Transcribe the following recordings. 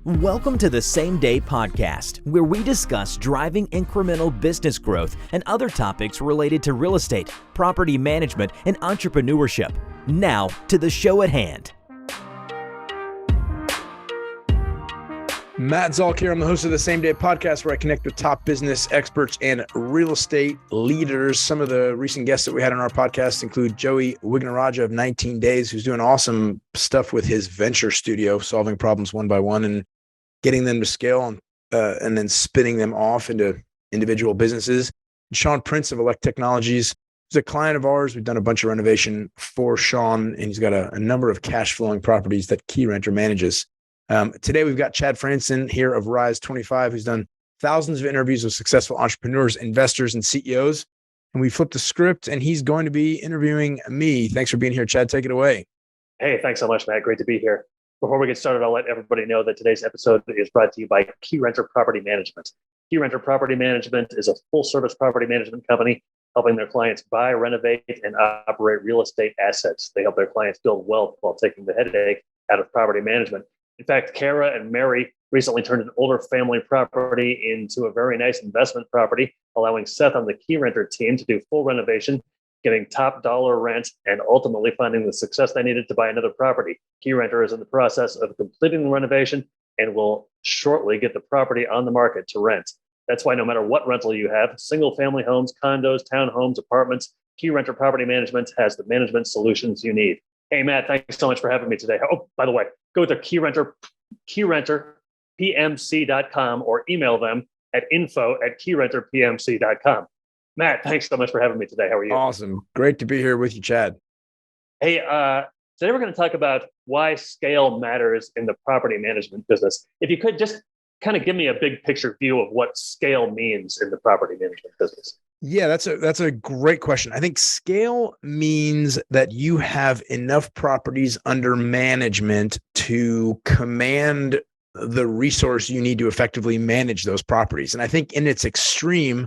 Welcome to the Same Day Podcast, where we discuss driving incremental business growth and other topics related to real estate, property management, and entrepreneurship. Now to the show at hand. Mat Zalk here. I'm the host of the Same Day Podcast, where I connect with top business experts and real estate leaders. Some of the recent guests that we had on our podcast include Joey Wignaraja of 19 Days, who's doing awesome stuff with his venture studio, solving problems one by one and getting them to scale and then spinning them off into individual businesses. Sean Prince of Elect Technologies is a client of ours. We've done a bunch of renovation for Sean, and he's got a number of cash flowing properties that Keyrenter manages. Today, we've got Chad Franson here of Rise 25, who's done thousands of interviews with successful entrepreneurs, investors, and CEOs. And we flipped the script, and he's going to be interviewing me. Thanks for being here, Chad. Take it away. Hey, thanks so much, Matt. Great to be here. Before we get started, I'll let everybody know that today's episode is brought to you by Keyrenter Property Management. Keyrenter Property Management is a full-service property management company helping their clients buy, renovate, and operate real estate assets. They help their clients build wealth while taking the headache out of property management. In fact, Kara and Mary recently turned an older family property into a very nice investment property, allowing Seth on the Keyrenter team to do full renovation, getting top dollar rent, and ultimately finding the success they needed to buy another property. Keyrenter is in the process of completing the renovation and will shortly get the property on the market to rent. That's why no matter what rental you have, single family homes, condos, townhomes, apartments, Keyrenter Property Management has the management solutions you need. Hey, Matt, thanks so much for having me today. Oh, by the way, go to KeyrenterPMC.com or email them at info@KeyrenterPMC.com. Matt, thanks so much for having me today. How are you? Awesome. Great to be here with you, Chad. Hey, today we're going to talk about why scale matters in the property management business. If you could just kind of give me a big picture view of what scale means in the property management business. Yeah, that's a great question. I think scale means that you have enough properties under management to command the resource you need to effectively manage those properties. And I think in its extreme,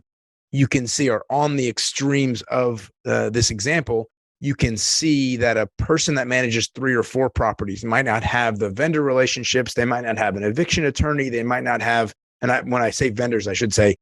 you can see, or on the extremes of this example, you can see that a person that manages 3 or 4 properties might not have the vendor relationships. They might not have an eviction attorney. They might not have, when I say vendors, I should say,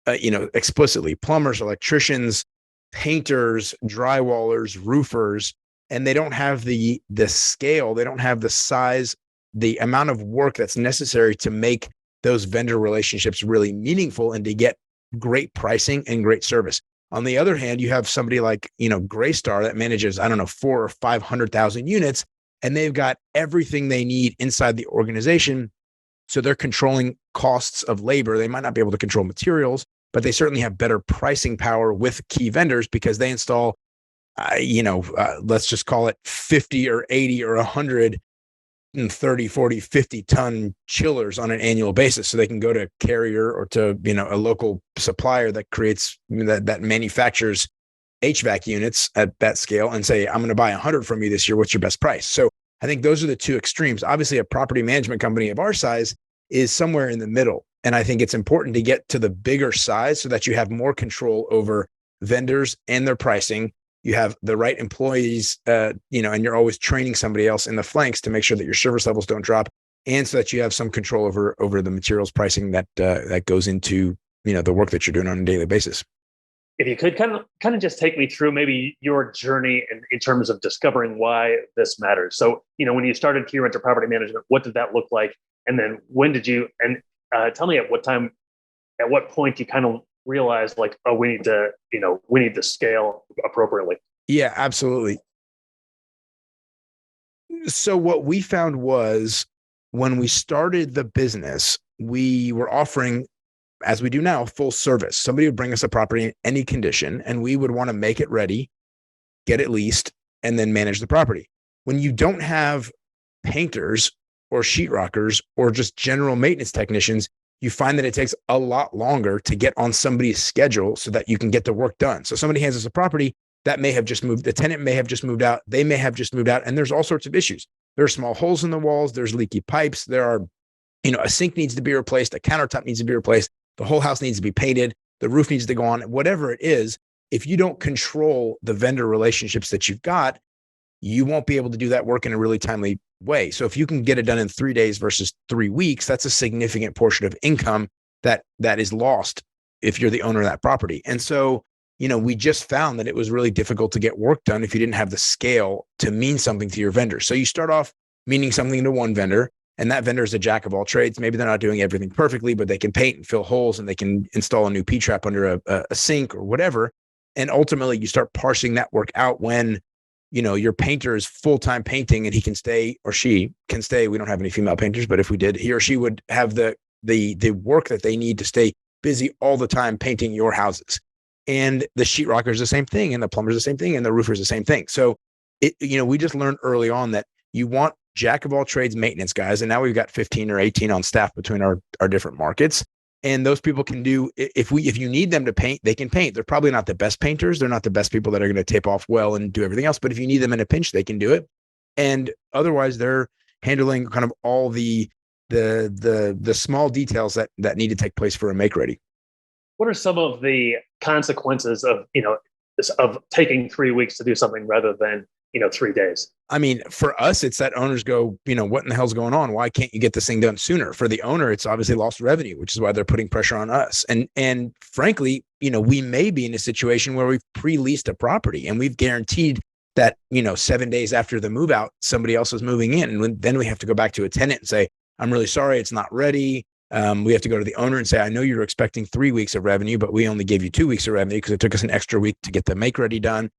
explicitly plumbers, electricians, painters, drywallers, roofers, and they don't have the scale. They don't have the size, the amount of work that's necessary to make those vendor relationships really meaningful and to get great pricing and great service. On the other hand, you have somebody like, Graystar that manages, 400,000 or 500,000 units, and they've got everything they need inside the organization. So they're controlling costs of labor. They might not be able to control materials, but they certainly have better pricing power with key vendors because they install, let's just call it 50 or 80 or 100 and 30, 40, 50 ton chillers on an annual basis. So they can go to Carrier or to, a local supplier that creates, that manufactures HVAC units at that scale and say, I'm going to buy 100 from you this year. What's your best price? So I think those are the two extremes. Obviously, a property management company of our size is somewhere in the middle. And I think it's important to get to the bigger size so that you have more control over vendors and their pricing. You have the right employees, and you're always training somebody else in the flanks to make sure that your service levels don't drop, and so that you have some control over the materials pricing that goes into the work that you're doing on a daily basis. If you could kind of just take me through maybe your journey in terms of discovering why this matters. So, when you started Keyrenter Property Management, what did that look like? And then when did you, and tell me at what point you kind of realized like, oh, we need to scale appropriately. Yeah, absolutely. So what we found was when we started the business, we were offering, as we do now, full service. Somebody would bring us a property in any condition, and we would want to make it ready, get it leased, and then manage the property. When you don't have painters or sheetrockers or just general maintenance technicians, you find that it takes a lot longer to get on somebody's schedule so that you can get the work done. So somebody hands us a property that may have just moved, the tenant may have just moved out, they may have just moved out, and there's all sorts of issues. There are small holes in the walls, there's leaky pipes, there are, a sink needs to be replaced, a countertop needs to be replaced, the whole house needs to be painted, the roof needs to go on, whatever it is. If you don't control the vendor relationships that you've got, you won't be able to do that work in a really timely way. So if you can get it done in 3 days versus 3 weeks, that's a significant portion of income that is lost if you're the owner of that property. And so, we just found that it was really difficult to get work done if you didn't have the scale to mean something to your vendor. So you start off meaning something to one vendor, and that vendor is a jack of all trades. Maybe they're not doing everything perfectly, but they can paint and fill holes, and they can install a new P-trap under a sink or whatever. And ultimately you start parsing that work out when, your painter is full-time painting and he can stay, or she can stay. We don't have any female painters, but if we did, he or she would have the work that they need to stay busy all the time painting your houses. And the sheetrocker is the same thing, and the plumber is the same thing, and the roofer is the same thing. So we just learned early on that you want jack of all trades maintenance guys. And now we've got 15 or 18 on staff between our different markets. And those people can do, if you need them to paint, they can paint. They're probably not the best painters. They're not the best people that are going to tape off well and do everything else. But if you need them in a pinch, they can do it. And otherwise they're handling kind of all the small details that need to take place for a make ready. What are some of the consequences of taking 3 weeks to do something rather than 3 days? I mean, for us, it's that owners go, what in the hell's going on? Why can't you get this thing done sooner? For the owner, it's obviously lost revenue, which is why they're putting pressure on us. And frankly, we may be in a situation where we've pre-leased a property and we've guaranteed that, 7 days after the move out, somebody else is moving in. And then we have to go back to a tenant and say, I'm really sorry, it's not ready. We have to go to the owner and say, I know you're expecting 3 weeks of revenue, but we only gave you 2 weeks of revenue because it took us an extra week to get the make ready done.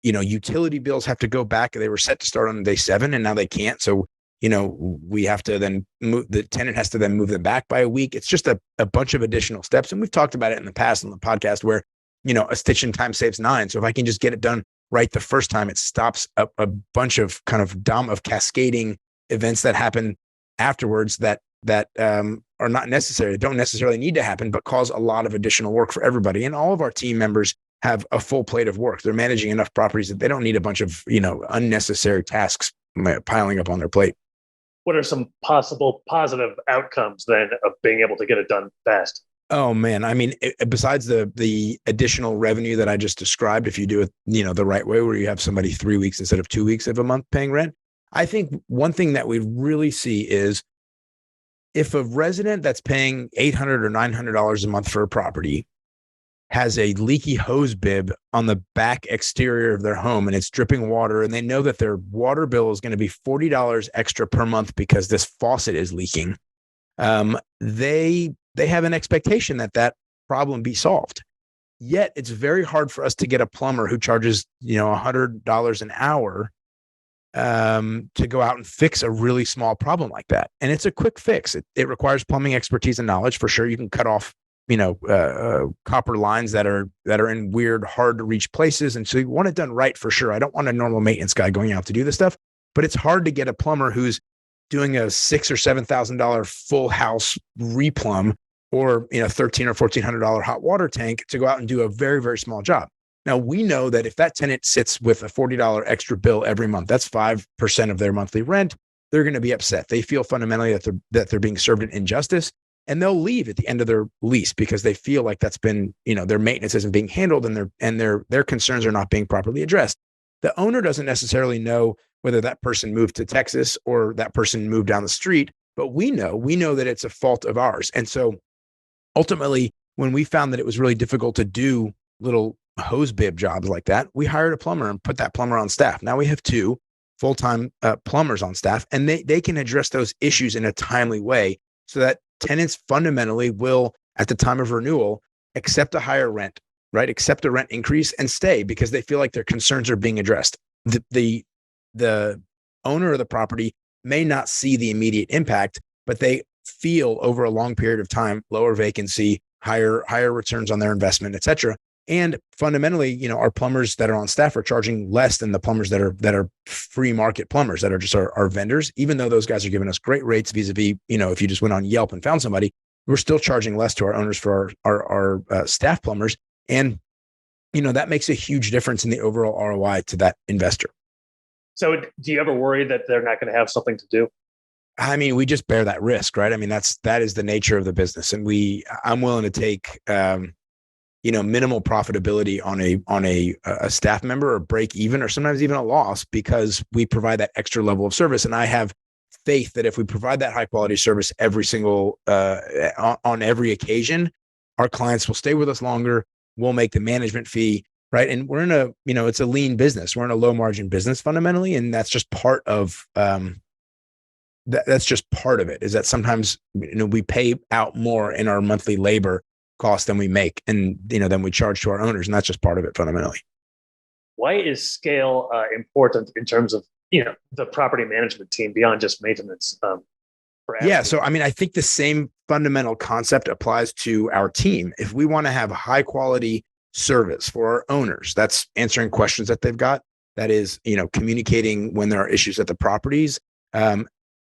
Utility bills have to go back. They were set to start on day 7 and now they can't. So, we have to then move, the tenant has to then move them back by a week. It's just a bunch of additional steps. And we've talked about it in the past on the podcast where, a stitch in time saves 9. So if I can just get it done right the first time, it stops a bunch of kind of cascading events that happen afterwards that are not necessary, don't necessarily need to happen, but cause a lot of additional work for everybody. And all of our team members have a full plate of work. They're managing enough properties that they don't need a bunch of, unnecessary tasks piling up on their plate. What are some possible positive outcomes then of being able to get it done fast? Oh man. I mean, besides the additional revenue that I just described, if you do it, the right way, where you have somebody 3 weeks instead of 2 weeks of a month paying rent, I think one thing that we really see is if a resident that's paying $800 or $900 a month for a property has a leaky hose bib on the back exterior of their home and it's dripping water, and they know that their water bill is going to be $40 extra per month because this faucet is leaking, they have an expectation that problem be solved. Yet it's very hard for us to get a plumber who charges $100 an hour to go out and fix a really small problem like that. And it's a quick fix. It requires plumbing expertise and knowledge for sure. You can cut off, copper lines that are in weird, hard to reach places. And so you want it done right for sure. I don't want a normal maintenance guy going out to do this stuff, but it's hard to get a plumber who's doing a $6,000 or $7,000 full house replumb or, $1,300 or $1,400 hot water tank to go out and do a very, very small job. Now, we know that if that tenant sits with a $40 extra bill every month, that's 5% of their monthly rent, they're going to be upset. They feel fundamentally that they're being served an injustice, and they'll leave at the end of their lease because they feel like that's been, their maintenance isn't being handled and their concerns are not being properly addressed. The owner doesn't necessarily know whether that person moved to Texas or that person moved down the street, but we know that it's a fault of ours. And so ultimately, when we found that it was really difficult to do little hose bib jobs like that, we hired a plumber and put that plumber on staff. Now we have 2 full-time plumbers on staff, and they can address those issues in a timely way so that tenants fundamentally will, at the time of renewal, accept a higher rent, right? Accept a rent increase and stay because they feel like their concerns are being addressed. The owner of the property may not see the immediate impact, but they feel over a long period of time, lower vacancy, higher returns on their investment, et cetera. And fundamentally, our plumbers that are on staff are charging less than the plumbers that are free market plumbers that are just our vendors. Even though those guys are giving us great rates vis-a-vis, if you just went on Yelp and found somebody, we're still charging less to our owners for our staff plumbers. And, that makes a huge difference in the overall ROI to that investor. So do you ever worry that they're not going to have something to do? I mean, we just bear that risk, right? I mean, that is the nature of the business. And I'm willing to take, minimal profitability on a staff member, or break even, or sometimes even a loss, because we provide that extra level of service. And I have faith that if we provide that high quality service every single on every occasion, our clients will stay with us longer. We'll make the management fee, right? And we're in a, it's a lean business. We're in a low margin business fundamentally, and that's just part of that's just part of it. Is that sometimes we pay out more in our monthly labor cost than we make, and then we charge to our owners, and that's just part of it fundamentally. Why is scale important in terms of the property management team beyond just maintenance? So I think the same fundamental concept applies to our team. If we want to have high quality service for our owners, that's answering questions that they've got, that is communicating when there are issues at the properties,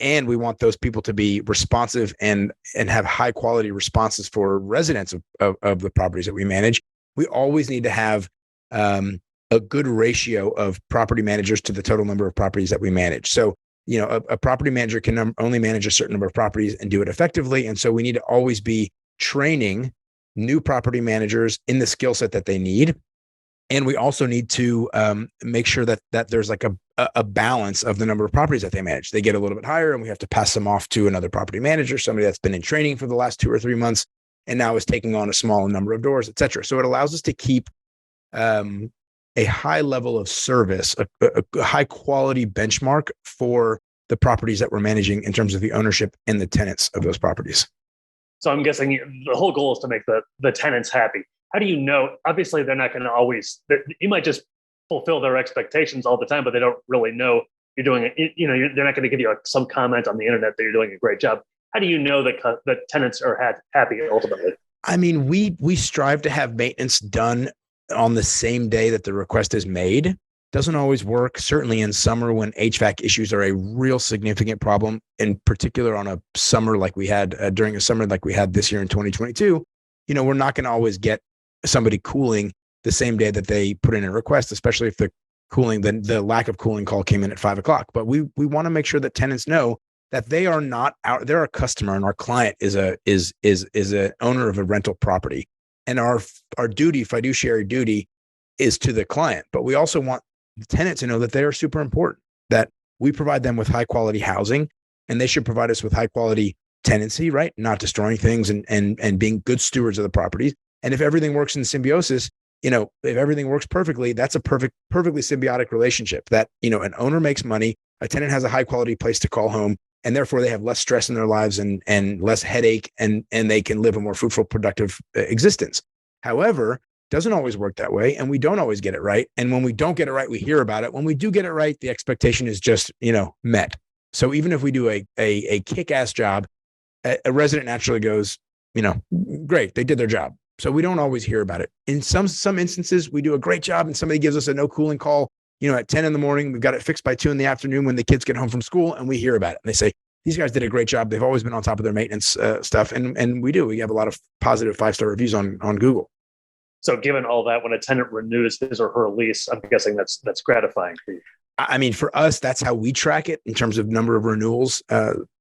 and we want those people to be responsive and have high quality responses for residents of the properties that we manage. We always need to have a good ratio of property managers to the total number of properties that we manage. So, a property manager can only manage a certain number of properties and do it effectively. And so we need to always be training new property managers in the skill set that they need. And we also need to make sure that there's like a balance of the number of properties that they manage. They get a little bit higher, and we have to pass them off to another property manager, somebody that's been in training for the last 2 or 3 months and now is taking on a smaller number of doors, et cetera. So it allows us to keep a high level of service, a high quality benchmark for the properties that we're managing in terms of the ownership and the tenants of those properties. So I'm guessing the whole goal is to make the tenants happy. How do you know? Obviously, they're not going to always, you might just fulfill their expectations all the time, but they don't really know you're doing it. They're not going to give you some comment on the internet that you're doing a great job. How do you know that the tenants are happy ultimately? I mean, we strive to have maintenance done on the same day that the request is made. Doesn't always work. Certainly in summer, when HVAC issues are a real significant problem, in particular on a summer like we had during a summer like we had this year in 2022, we're not going to always get somebody cooling the same day that they put in a request, especially if the lack of cooling call came in at 5:00. But we want to make sure that tenants know that they are not out. They're a customer, and our client is an owner of a rental property. And our duty, fiduciary duty, is to the client. But we also want the tenant to know that they are super important, that we provide them with high quality housing, and they should provide us with high quality tenancy, right? Not destroying things and being good stewards of the properties. And if everything works in symbiosis, if everything works perfectly, that's a perfectly symbiotic relationship that, an owner makes money, a tenant has a high quality place to call home, and therefore they have less stress in their lives and less headache, and they can live a more fruitful, productive existence. However, it doesn't always work that way, and we don't always get it right. And when we don't get it right, we hear about it. When we do get it right, the expectation is just, met. So even if we do a kick-ass job, a resident naturally goes, great, they did their job. So we don't always hear about it. In some instances, we do a great job and somebody gives us a no cooling call, at 10 in the morning, we've got it fixed by 2 in the afternoon when the kids get home from school, and we hear about it. And they say, these guys did a great job. They've always been on top of their maintenance stuff. And we do. We have a lot of positive 5-star reviews on Google. So given all that, when a tenant renews his or her lease, I'm guessing that's gratifying for you. I mean, for us, that's how we track it in terms of number of renewals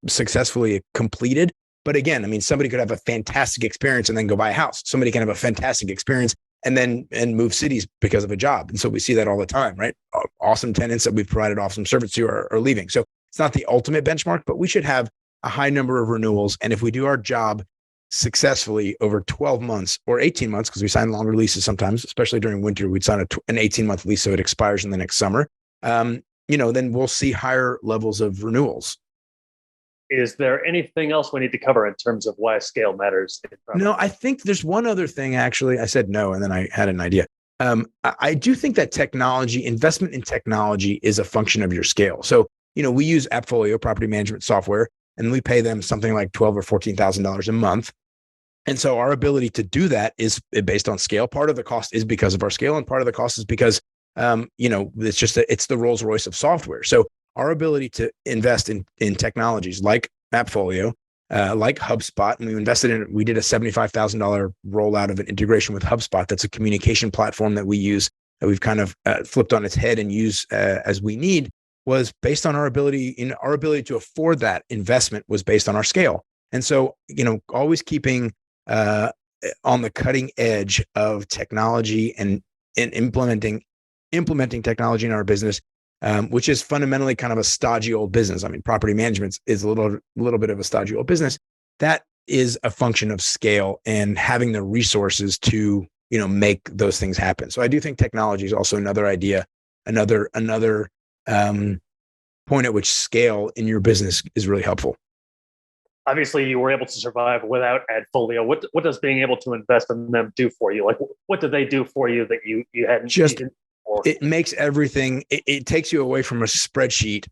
successfully completed. But again, I mean, somebody could have a fantastic experience and then go buy a house. Somebody can have a fantastic experience and move cities because of a job. And so we see that all the time, right? Awesome tenants that we've provided awesome service to are leaving. So it's not the ultimate benchmark, but we should have a high number of renewals. And if we do our job successfully over 12 months or 18 months, because we sign longer leases sometimes, especially during winter, we'd sign an 18-month lease so it expires in the next summer, then we'll see higher levels of renewals. Is there anything else we need to cover in terms of why scale matters? No, I think there's one other thing, actually. I said no, and then I had an idea. I do think that investment in technology is a function of your scale. So, we use AppFolio property management software, and we pay them something like $12,000 or $14,000 a month. And so our ability to do that is based on scale. Part of the cost is because of our scale, and part of the cost is because, it's the Rolls Royce of software. So our ability to invest in technologies like AppFolio, like HubSpot, and we did a $75,000 rollout of an integration with HubSpot. That's a communication platform that we use, that we've kind of flipped on its head and use as we need, was based on our ability to afford that investment was based on our scale. And so, always keeping on the cutting edge of technology and implementing technology in our business, which is fundamentally kind of a stodgy old business. I mean, property management is a little bit of a stodgy old business. That is a function of scale and having the resources to, make those things happen. So I do think technology is also another idea, another point at which scale in your business is really helpful. Obviously, you were able to survive without Adfolio. What does being able to invest in them do for you? Like, what did they do for you that you hadn't? It makes everything. It takes you away from a spreadsheet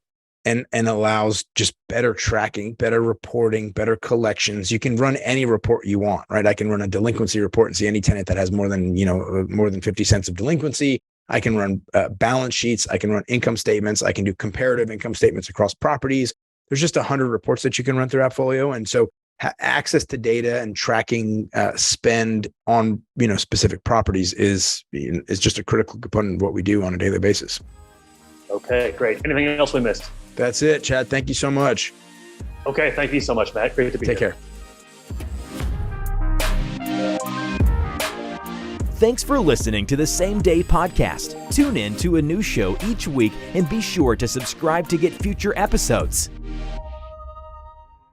and allows just better tracking, better reporting, better collections. You can run any report you want, right? I can run a delinquency report and see any tenant that has more than 50 cents of delinquency. I can run balance sheets. I can run income statements. I can do comparative income statements across properties. There's just 100 reports that you can run through Adfolio. And so access to data and tracking spend on, specific properties is just a critical component of what we do on a daily basis. Okay, great. Anything else we missed? That's it, Chad. Thank you so much. Okay. Thank you so much, Matt. Great to be here. Take care. Thanks for listening to the Same Day Podcast. Tune in to a new show each week and be sure to subscribe to get future episodes.